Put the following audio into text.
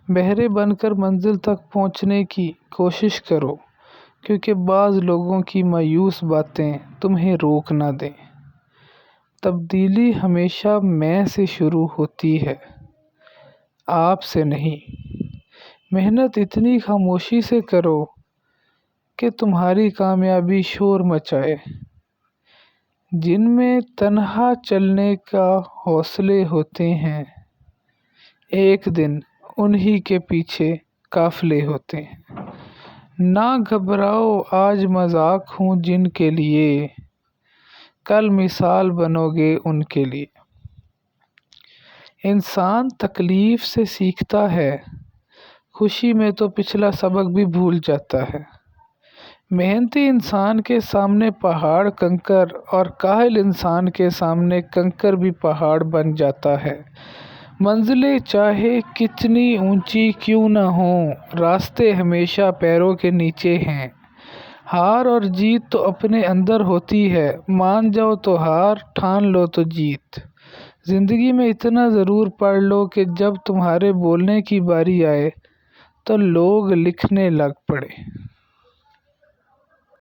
بہرے بن کر منزل تک پہنچنے کی کوشش کرو، کیونکہ بعض لوگوں کی مایوس باتیں تمہیں روک نہ دیں۔ تبدیلی ہمیشہ میں سے شروع ہوتی ہے، آپ سے نہیں۔ محنت اتنی خاموشی سے کرو کہ تمہاری کامیابی شور مچائے۔ جن میں تنہا چلنے کا حوصلے ہوتے ہیں، ایک دن انہی کے پیچھے قافلے ہوتے ہیں۔ نہ گھبراؤ، آج مذاق ہوں جن کے لیے، کل مثال بنو گے ان کے لیے۔ انسان تکلیف سے سیکھتا ہے، خوشی میں تو پچھلا سبق بھی بھول جاتا ہے۔ محنتی انسان کے سامنے پہاڑ کنکر اور کاہل انسان کے سامنے کنکر بھی پہاڑ بن جاتا ہے۔ منزلیں چاہے کتنی اونچی کیوں نہ ہوں، راستے ہمیشہ پیروں کے نیچے ہیں۔ ہار اور جیت تو اپنے اندر ہوتی ہے، مان جاؤ تو ہار، ٹھان لو تو جیت۔ زندگی میں اتنا ضرور پڑھ لو کہ جب تمہارے بولنے کی باری آئے تو لوگ لکھنے لگ پڑے۔